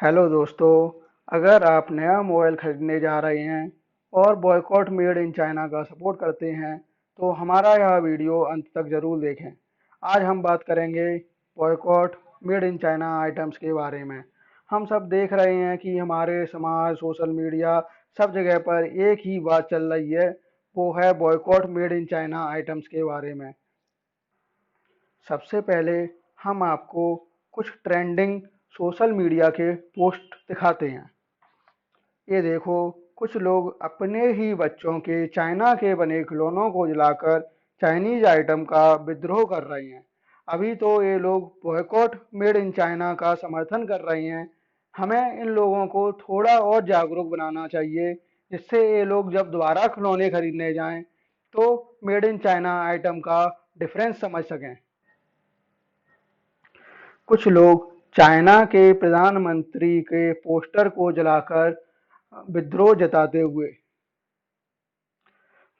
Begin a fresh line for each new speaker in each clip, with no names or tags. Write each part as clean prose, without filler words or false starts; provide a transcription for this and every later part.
Hello दोस्तों। अगर आप नया मोबाइल खरीदने जा रहे हैं और बॉयकॉट मेड इन चाइना का सपोर्ट करते हैं तो हमारा यह वीडियो अंत तक ज़रूर देखें। आज हम बात करेंगे boycott made in China items के बारे में। हम सब देख रहे हैं कि हमारे समाज, सोशल मीडिया, सब जगह पर एक ही बात चल रही है, वो है boycott made in China items के बारे में। सबसे पहले हम आपको कुछ ट्रेंडिंग सोशल मीडिया के पोस्ट दिखाते हैं। ये देखो, कुछ लोग अपने ही बच्चों के चाइना के बने खिलौनों को जलाकर चाइनीज आइटम का विद्रोह कर रहे हैं। अभी तो ये लोग बॉयकॉट मेड इन चाइना का समर्थन कर रहे हैं। हमें इन लोगों को थोड़ा और जागरूक बनाना चाहिए, जिससे ये लोग जब दोबारा खिलौने खरीदने जाएं तो मेड इन चाइना आइटम का डिफरेंस समझ सकें। कुछ लोग चाइना के प्रधानमंत्री के पोस्टर को जलाकर विद्रोह जताते हुए,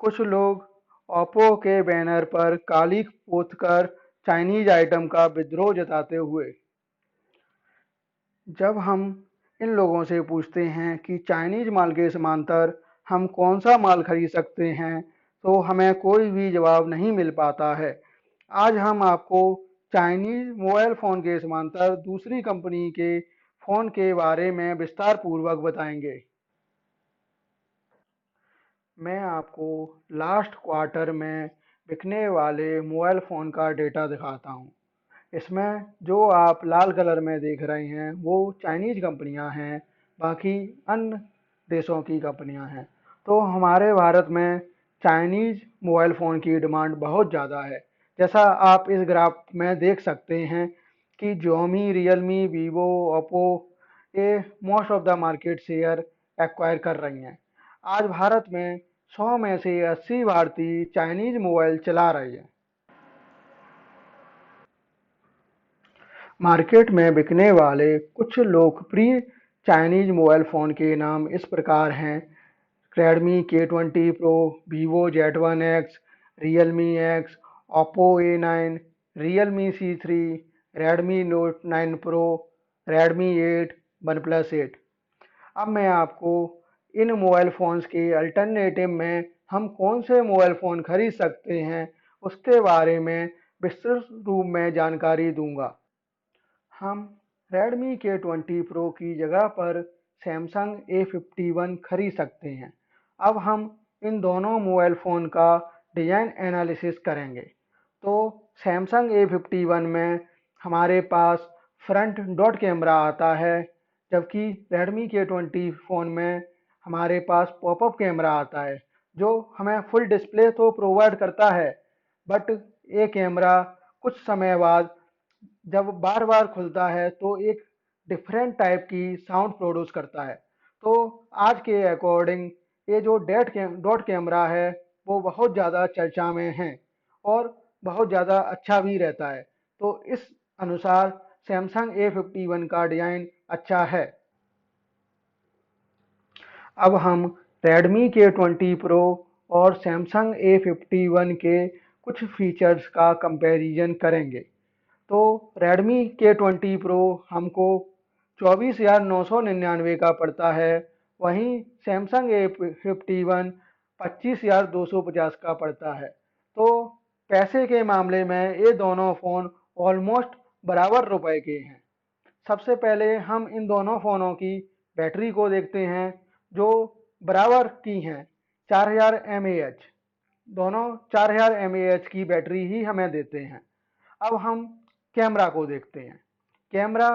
कुछ लोग ओप्पो के बैनर पर काली पोतकर चाइनीज आइटम का विद्रोह जताते हुए। जब हम इन लोगों से पूछते हैं कि चाइनीज माल के समांतर हम कौन सा माल खरीद सकते हैं, तो हमें कोई भी जवाब नहीं मिल पाता है। आज हम आपको चाइनीज मोबाइल फ़ोन के समांतर दूसरी कंपनी के फ़ोन के बारे में विस्तार पूर्वक बताएंगे। मैं आपको लास्ट क्वार्टर में बिकने वाले मोबाइल फ़ोन का डेटा दिखाता हूँ। इसमें जो आप लाल कलर में देख रहे हैं वो चाइनीज़ कंपनियां हैं, बाकी अन्य देशों की कंपनियां हैं। तो हमारे भारत में चाइनीज़ मोबाइल फ़ोन की डिमांड बहुत ज़्यादा है। जैसा आप इस ग्राफ में देख सकते हैं कि Xiaomi, रियलमी, वीवो, ओप्पो ये most of the market share acquire कर रही हैं। आज भारत में 100 में से 80 भारतीय चाइनीज़ मोबाइल चला रहे हैं। मार्केट में बिकने वाले कुछ लोकप्रिय चाइनीज मोबाइल फ़ोन के नाम इस प्रकार हैं: Redmi K20 pro, Vivo Z1X, Realme x, Oppo A9, Realme C3, Redmi note 9 pro, Redmi 8, one plus 8। अब मैं आपको इन मोबाइल फ़ोन्स के अल्टरनेटिव में हम कौन से मोबाइल फ़ोन खरीद सकते हैं, उसके बारे में विस्तृत रूप में जानकारी दूंगा। हम Redmi K20 Pro की जगह पर Samsung A51 खरीद सकते हैं। अब हम इन दोनों मोबाइल फ़ोन का डिज़ाइन एनालिसिस करेंगे। तो Samsung A51 में हमारे पास फ्रंट डॉट कैमरा आता है, जबकि Redmi K20 फ़ोन में हमारे पास पॉपअप कैमरा आता है, जो हमें फुल डिस्प्ले तो प्रोवाइड करता है, बट ये कैमरा कुछ समय बाद जब बार बार खुलता है तो एक डिफरेंट टाइप की साउंड प्रोड्यूस करता है। तो आज के अकॉर्डिंग ये जो डॉट कैमरा है वो बहुत ज़्यादा चर्चा में है और बहुत ज़्यादा अच्छा भी रहता है। तो इस अनुसार सैमसंग A51 का डिज़ाइन अच्छा है। अब हम रेडमी K20 प्रो और सैमसंग A51 के कुछ फीचर्स का कंपैरिजन करेंगे। तो रेडमी K20 प्रो हमको 24,999 का पड़ता है, वहीं सैमसंग A51 25,250 का पड़ता है। तो पैसे के मामले में ये दोनों फ़ोन ऑलमोस्ट बराबर रुपए के हैं। सबसे पहले हम इन दोनों फ़ोनों की बैटरी को देखते हैं, जो बराबर की हैं, 4000 mAh। दोनों 4000 mAh की बैटरी ही हमें देते हैं। अब हम कैमरा को देखते हैं। कैमरा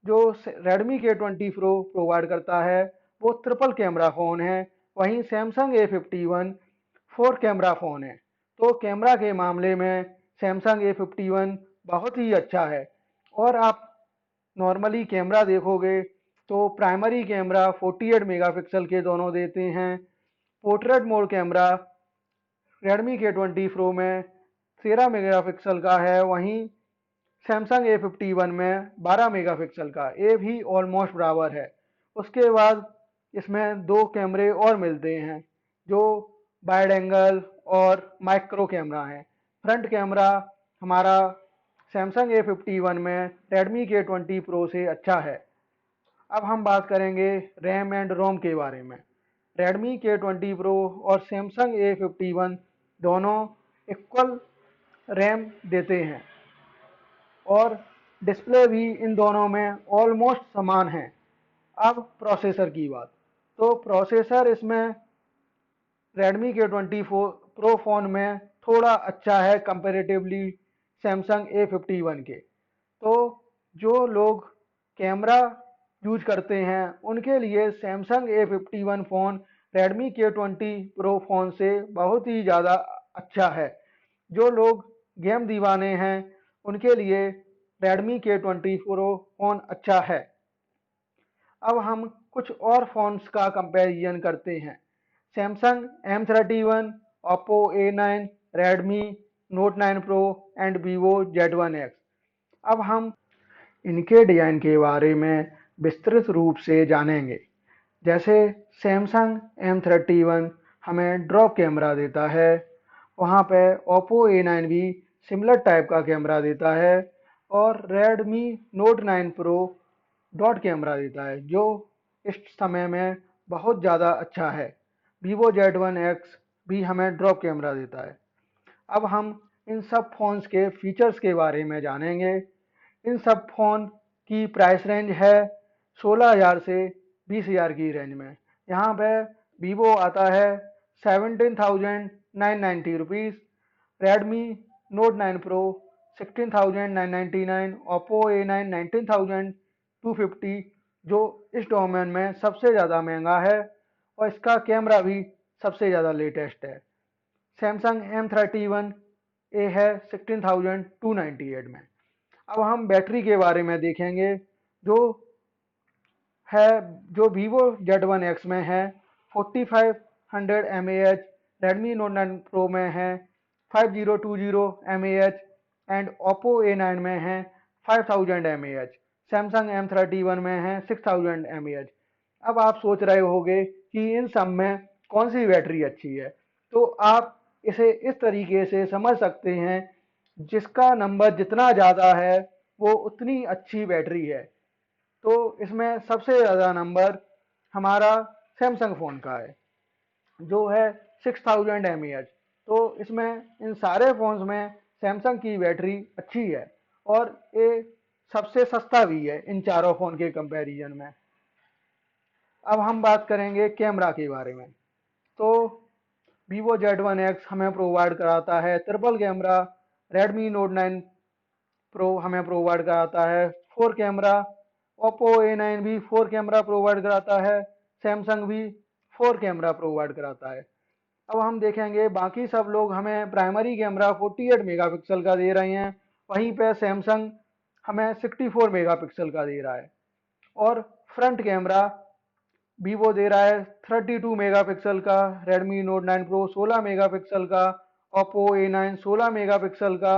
जो Redmi K20 Pro प्रोवाइड करता है वो ट्रिपल कैमरा फ़ोन है, वहीं Samsung A51 four camera phone है। तो कैमरा के मामले में सैमसंग A51 बहुत ही अच्छा है। और आप नॉर्मली कैमरा देखोगे तो प्राइमरी कैमरा 48 मेगापिक्सल के दोनों देते हैं। Portrait mode camera Redmi K20 Pro में 13 मेगापिक्सल का है, वहीं सैमसंग A51 में 12 मेगापिक्सल का। ये भी ऑलमोस्ट बराबर है। उसके बाद इसमें दो कैमरे और मिलते हैं, जो वाइड एंगल और माइक्रो कैमरा हैं। फ्रंट कैमरा हमारा सैमसंग A51 में Redmi K20 Pro से अच्छा है। अब हम बात करेंगे रैम एंड रोम के बारे में। Redmi K20 Pro और Samsung A51 दोनों इक्वल रैम देते हैं और डिस्प्ले भी इन दोनों में ऑलमोस्ट समान है। अब प्रोसेसर की बात, तो प्रोसेसर इसमें Redmi K20 Pro फ़ोन में थोड़ा अच्छा है कंपैरेटिवली Samsung A51 के। तो जो लोग कैमरा यूज करते हैं उनके लिए Samsung A51 phone Redmi K20 Pro phone से बहुत ही ज़्यादा अच्छा है। जो लोग गेम दीवाने हैं उनके लिए Redmi K20 Pro फ़ोन अच्छा है। अब हम कुछ और फ़ोन्स का कंपैरिजन करते हैं। Samsung M31, Oppo A9, Redmi Note 9 Pro and Vivo Z1X। अब हम इनके डिज़ाइन के बारे में विस्तृत रूप से जानेंगे। जैसे Samsung M31 हमें ड्रॉप कैमरा देता है, वहाँ पे Oppo A9 भी सिमिलर टाइप का कैमरा देता है और Redmi Note 9 Pro dot camera देता है जो इस समय में बहुत ज़्यादा अच्छा है। Vivo Z1X भी हमें ड्रॉप कैमरा देता है। अब हम इन सब फ़ोन्स के फीचर्स के बारे में जानेंगे। इन सब फ़ोन की प्राइस रेंज है 16,000 से 20,000 की रेंज में। यहाँ पे वीवो आता है 17,990 rupees, Redmi note 9 pro 16,999, Oppo A9 19,250 जो इस डोमेन में सबसे ज़्यादा महंगा है और इसका कैमरा भी सबसे ज़्यादा लेटेस्ट है। सैमसंग M31 ए है 16,298 में। अब हम बैटरी के बारे में देखेंगे जो है जो Vivo Z1X में है 4500 mAh, Redmi Note 9 Pro में है 5020 mAh एंड Oppo A9 में है 5000 mAh, Samsung M31 में है 6000 mAh। अब आप सोच रहे होंगे कि इन सब में कौन सी बैटरी अच्छी है, तो आप इसे इस तरीके से समझ सकते हैं, जिसका नंबर जितना ज़्यादा है वो उतनी अच्छी बैटरी है। तो इसमें सबसे ज़्यादा नंबर हमारा सैमसंग फ़ोन का है जो है 6000 mAh। तो इसमें इन सारे फ़ोन्स में सैमसंग की बैटरी अच्छी है और ये सबसे सस्ता भी है इन चारों फ़ोन के कंपैरिजन में। अब हम बात करेंगे कैमरा के बारे में। तो Vivo Z1X हमें प्रोवाइड कराता है triple camera, Redmi Note 9 Pro हमें प्रोवाइड कराता है 4 कैमरा, Oppo A9 भी 4 कैमरा प्रोवाइड कराता है, Samsung भी 4 कैमरा प्रोवाइड कराता है। अब हम देखेंगे बाकी सब लोग हमें प्राइमरी कैमरा 48 मेगापिक्सल का दे रहे हैं, वहीं पे Samsung हमें 64 मेगापिक्सल का दे रहा है और फ्रंट कैमरा Vivo दे रहा है 32 मेगापिक्सल का, Redmi Note 9 Pro 16 मेगापिक्सल का, Oppo A9 16 मेगापिक्सल का,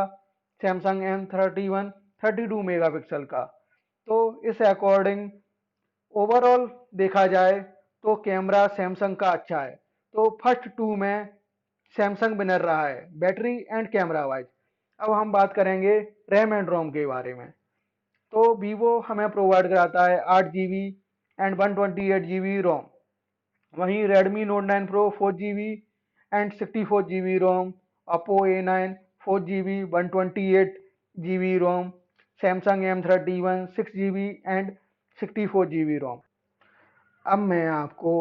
Samsung M31 32 मेगापिक्सल का। तो इस अकॉर्डिंग ओवरऑल देखा जाए तो कैमरा सैमसंग का अच्छा है। तो फर्स्ट टू में सैमसंग विनर रहा है बैटरी एंड कैमरा वाइज। अब हम बात करेंगे रैम एंड रोम के बारे में। तो Vivo हमें प्रोवाइड कराता है 8 GB एंड 128 GB रोम, वहीं Redmi Note 9 Pro 4 GB and 64 GB ROM, Oppo A9 4 GB 128 GB ROM, Samsung M31 6 GB and 64 GB ROM. अब मैं आपको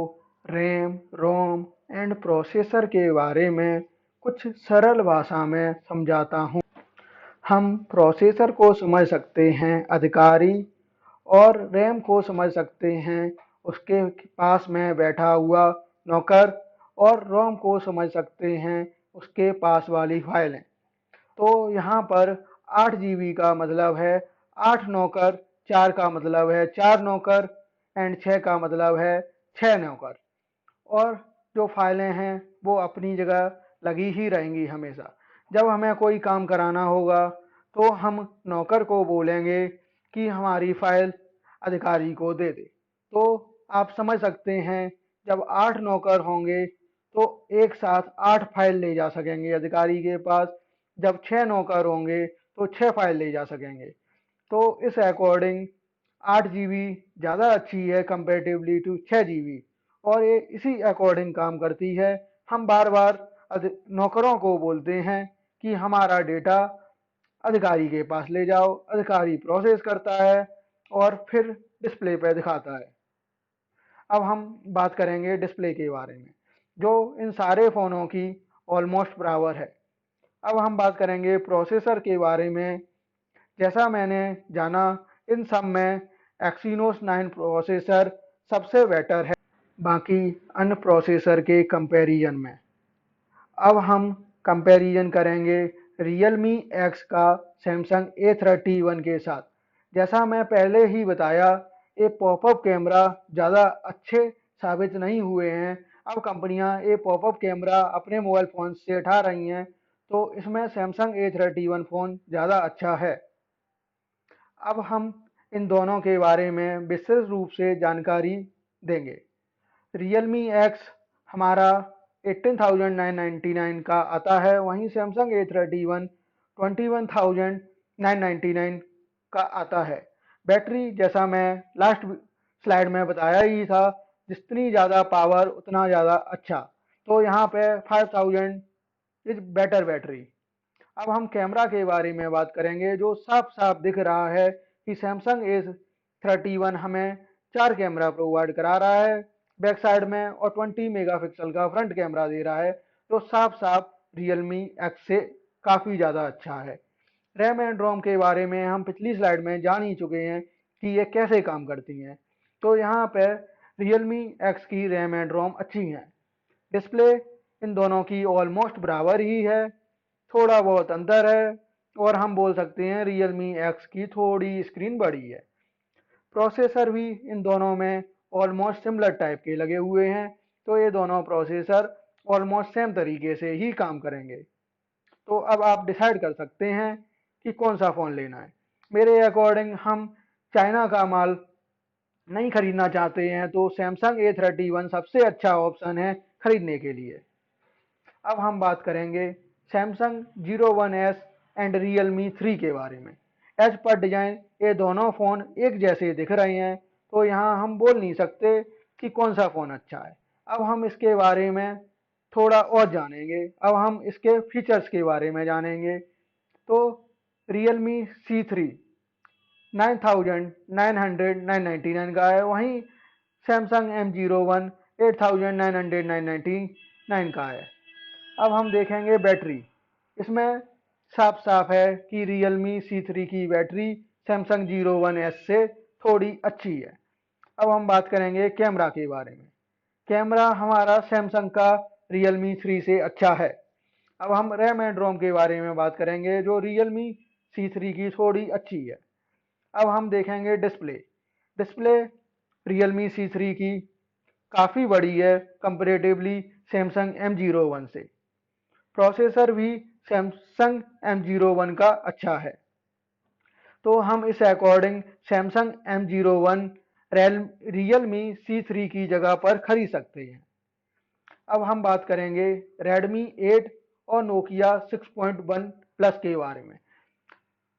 रैम, रोम एंड प्रोसेसर के बारे में कुछ सरल भाषा में समझाता हूँ। हम प्रोसेसर को समझ सकते हैं अधिकारी और रैम को समझ सकते हैं उसके पास में बैठा हुआ नौकर और रोम को समझ सकते हैं उसके पास वाली फाइलें। तो यहाँ पर 8 GB का मतलब है 8 नौकर, 4 का मतलब है 4 नौकर एंड 6 का मतलब है 6 नौकर। और जो फाइलें हैं वो अपनी जगह लगी ही रहेंगी हमेशा। जब हमें कोई काम कराना होगा तो हम नौकर को बोलेंगे कि हमारी फाइल अधिकारी को दे दे। तो आप समझ सकते हैं जब 8 नौकर होंगे तो एक साथ 8 फाइल ले जा सकेंगे अधिकारी के पास, जब 6 नौकर होंगे तो 6 फाइल ले जा सकेंगे। तो इस अकॉर्डिंग 8 GB ज़्यादा अच्छी है कंपेरेटिवली टू 6 GB, और ये इसी अकॉर्डिंग काम करती है। हम बार बार नौकरों को बोलते हैं कि हमारा डेटा अधिकारी के पास ले जाओ, अधिकारी प्रोसेस करता है और फिर डिस्प्ले पे दिखाता है। अब हम बात करेंगे डिस्प्ले के बारे में, जो इन सारे फ़ोनों की ऑलमोस्ट बराबर है। अब हम बात करेंगे प्रोसेसर के बारे में। जैसा मैंने जाना, इन सब में एक्सिनोस 9 प्रोसेसर सबसे बेटर है बाकी अन्य प्रोसेसर के कंपैरिजन में। अब हम कंपैरिजन करेंगे Realme X का Samsung A31 के साथ। जैसा मैं पहले ही बताया, ये पॉपअप कैमरा ज़्यादा अच्छे साबित नहीं हुए हैं। अब कंपनियां ये पॉपअप कैमरा अपने मोबाइल फ़ोन से हटा रही हैं, तो इसमें Samsung A31 फ़ोन ज़्यादा अच्छा है। अब हम इन दोनों के बारे में विशेष रूप से जानकारी देंगे। Realme X हमारा 18,999 का आता है, वहीं Samsung A31 21,999 का आता है। बैटरी जैसा मैं लास्ट स्लाइड में बताया ही था, जितनी ज़्यादा पावर उतना ज़्यादा अच्छा, तो यहाँ पे 5000 इज बेटर बैटरी। अब हम कैमरा के बारे में बात करेंगे, जो साफ साफ दिख रहा है कि Samsung A31 हमें 4 कैमरा प्रोवाइड करा रहा है बैक साइड में, और 20 मेगापिक्सल का फ्रंट कैमरा दे रहा है, जो साफ साफ Realme X से काफ़ी ज़्यादा अच्छा है। रैम एंड रोम के बारे में हम पिछली स्लाइड में जान ही चुके हैं कि ये कैसे काम करती हैं, तो यहाँ पे Realme X की रैम एंड रोम अच्छी हैं। डिस्प्ले इन दोनों की ऑलमोस्ट बराबर ही है, थोड़ा बहुत अंतर है, और हम बोल सकते हैं Realme X की थोड़ी स्क्रीन बड़ी है। प्रोसेसर भी इन दोनों में ऑलमोस्ट सिमिलर टाइप के लगे हुए हैं, तो ये दोनों प्रोसेसर ऑलमोस्ट सेम तरीके से ही काम करेंगे। तो अब आप डिसाइड कर सकते हैं कि कौन सा फ़ोन लेना है। मेरे अकॉर्डिंग हम चाइना का माल नहीं खरीदना चाहते हैं, तो Samsung A31 सबसे अच्छा ऑप्शन है खरीदने के लिए। अब हम बात करेंगे Samsung Zero One S and Realme 3 के बारे में। एज पर डिजाइन ये दोनों फ़ोन एक जैसे दिख रहे हैं, तो यहाँ हम बोल नहीं सकते कि कौन सा फ़ोन अच्छा है। अब हम इसके बारे में थोड़ा और जानेंगे। अब हम इसके फीचर्स के बारे में जानेंगे। तो Realme C3 9,999 का है, वहीं Samsung M01 8,999 का है। अब हम देखेंगे बैटरी। इसमें साफ साफ है कि Realme C3 की battery Samsung Zero One S से थोड़ी अच्छी है। अब हम बात करेंगे कैमरा के बारे में। कैमरा हमारा Samsung का Realme 3 से अच्छा है। अब हम रैम एंड रोम के बारे में बात करेंगे, जो Realme C3 की थोड़ी अच्छी है। अब हम देखेंगे डिस्प्ले। डिस्प्ले Realme C3 की काफ़ी बड़ी है कंपेरेटिवली Samsung M01 से। प्रोसेसर भी Samsung M01 का अच्छा है, तो हम इस according Samsung M01 Realme C3 की जगह पर खरीद सकते हैं। अब हम बात करेंगे Redmi 8 और Nokia 6.1 प्लस के बारे में।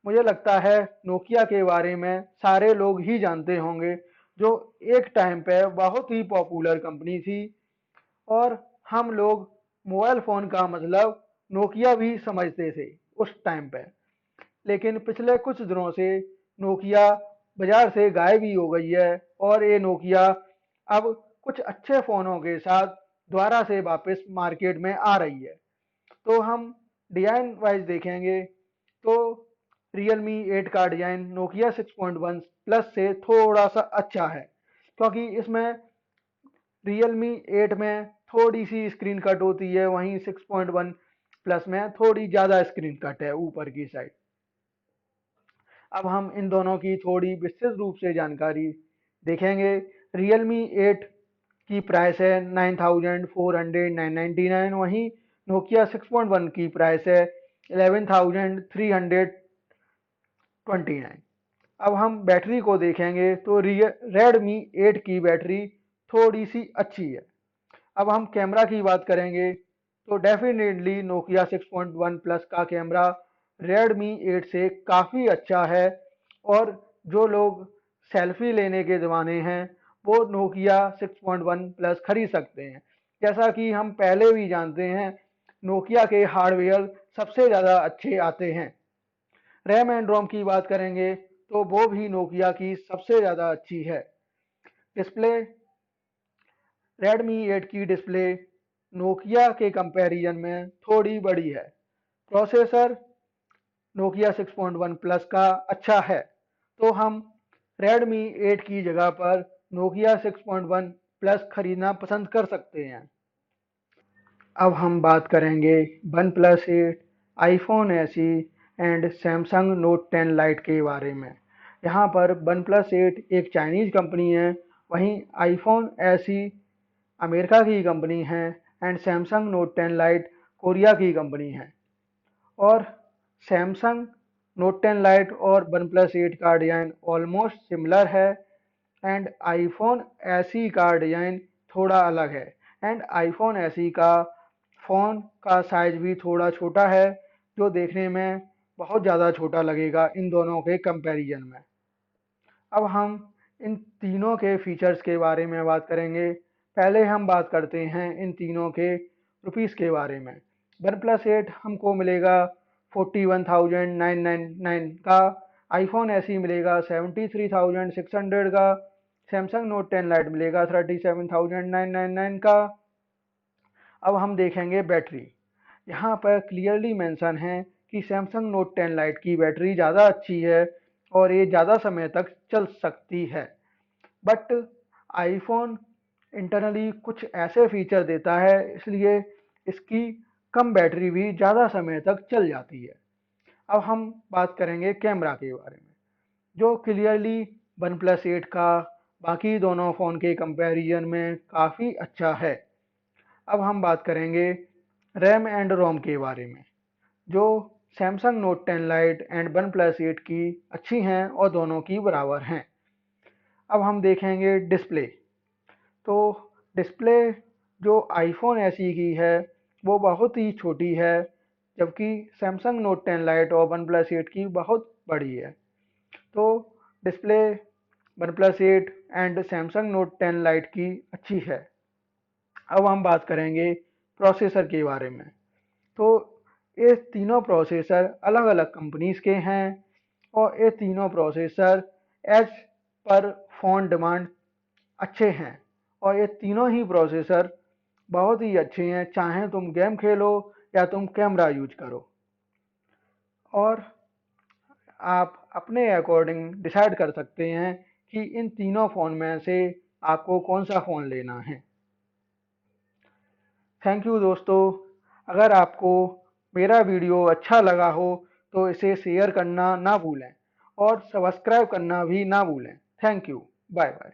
मुझे लगता है नोकिया के बारे में सारे लोग ही जानते होंगे, जो एक टाइम पे बहुत ही पॉपुलर कंपनी थी, और हम लोग मोबाइल फ़ोन का मतलब नोकिया भी समझते थे उस टाइम पे। लेकिन पिछले कुछ दिनों से नोकिया बाजार से गायब ही हो गई है, और ये नोकिया अब कुछ अच्छे फ़ोनों के साथ दोबारा से वापस मार्केट में आ रही है। तो हम डिज़ाइन वाइज देखेंगे तो Realme 8 का डिज़ाइन Nokia 6.1 प्लस से थोड़ा सा अच्छा है, क्योंकि इसमें Realme 8 में थोड़ी सी स्क्रीन कट होती है, वहीं 6.1 प्लस में थोड़ी ज़्यादा स्क्रीन कट है ऊपर की साइड। अब हम इन दोनों की थोड़ी विस्तृत रूप से जानकारी देखेंगे। Realme 8 की प्राइस है 9,499, वहीं Nokia 6.1 की प्राइस है 11,329। अब हम बैटरी को देखेंगे तो Redmi 8 की बैटरी थोड़ी सी अच्छी है। अब हम कैमरा की बात करेंगे तो डेफिनेटली Nokia 6.1 प्लस का कैमरा Redmi 8 से काफ़ी अच्छा है, और जो लोग सेल्फी लेने के ज़माने हैं वो नोकिया 6.1 प्लस खरीद सकते हैं। जैसा कि हम पहले भी जानते हैं नोकिया के हार्डवेयर सबसे ज़्यादा अच्छे आते हैं। रैम एंड रोम की बात करेंगे तो वो भी नोकिया की सबसे ज़्यादा अच्छी है। डिस्प्ले रेडमी 8 की डिस्प्ले नोकिया के कंपैरिजन में थोड़ी बड़ी है। प्रोसेसर नोकिया 6.1 प्लस का अच्छा है, तो हम रेडमी 8 की जगह पर नोकिया 6.1 प्लस खरीदना पसंद कर सकते हैं। अब हम बात करेंगे OnePlus 8, iPhone SE and Samsung Note 10 Lite के बारे में। यहाँ पर वन प्लस 8 एक चाइनीज कंपनी है, वहीं आईफोन एसई अमेरिका की कंपनी है and Samsung Note 10 light Korea की कंपनी है। और सैमसंग नोट 10 लाइट और वन प्लस 8 का डिज़ाइन ऑलमोस्ट सिमिलर है एंड आईफोन एसई का डिज़ाइन थोड़ा अलग है एंड आईफोन एसई का फ़ोन का साइज भी थोड़ा छोटा है, जो देखने में बहुत ज़्यादा छोटा लगेगा इन दोनों के कंपैरिजन में। अब हम इन तीनों के फीचर्स के बारे में बात करेंगे। पहले हम बात करते हैं इन तीनों के रुपीस के बारे में। वन प्लस 8 हमको मिलेगा 41,999 का, आईफोन एसई मिलेगा 73,600 का, सैमसंग नोट 10 लाइट मिलेगा 37,999 का। अब हम देखेंगे बैटरी। यहाँ पर क्लियरली मेंशन है कि सैमसंग नोट 10 लाइट की बैटरी ज़्यादा अच्छी है और ये ज़्यादा समय तक चल सकती है। बट आईफोन इंटरनली कुछ ऐसे फीचर देता है, इसलिए इसकी कम बैटरी भी ज़्यादा समय तक चल जाती है। अब हम बात करेंगे कैमरा के बारे में, जो क्लियरली वन प्लस 8 का बाकी दोनों फ़ोन के कंपैरिजन में काफ़ी अच्छा है। अब हम बात करेंगे रैम एंड रोम के बारे में, जो Samsung Note 10 light and one plus 8 की अच्छी हैं और दोनों की बराबर हैं। अब हम देखेंगे डिस्प्ले। तो डिस्प्ले जो आईफोन एसई की है वो बहुत ही छोटी है, जबकि सैमसंग नोट 10 लाइट और वन प्लस 8 की बहुत बड़ी है। तो display one plus 8 and Samsung Note 10 light की अच्छी है। अब हम बात करेंगे प्रोसेसर के बारे में। तो ये तीनों प्रोसेसर अलग अलग कंपनीज के हैं और ये तीनों प्रोसेसर एज पर फ़ोन डिमांड अच्छे हैं और ये तीनों ही प्रोसेसर बहुत ही अच्छे हैं, चाहे तुम गेम खेलो या तुम कैमरा यूज करो। और आप अपने अकॉर्डिंग डिसाइड कर सकते हैं कि इन तीनों फ़ोन में से आपको कौन सा फ़ोन लेना है। थैंक यू दोस्तों। अगर आपको मेरा वीडियो अच्छा लगा हो तो इसे शेयर करना ना भूलें और सब्सक्राइब करना भी ना भूलें। Thank you. Bye bye.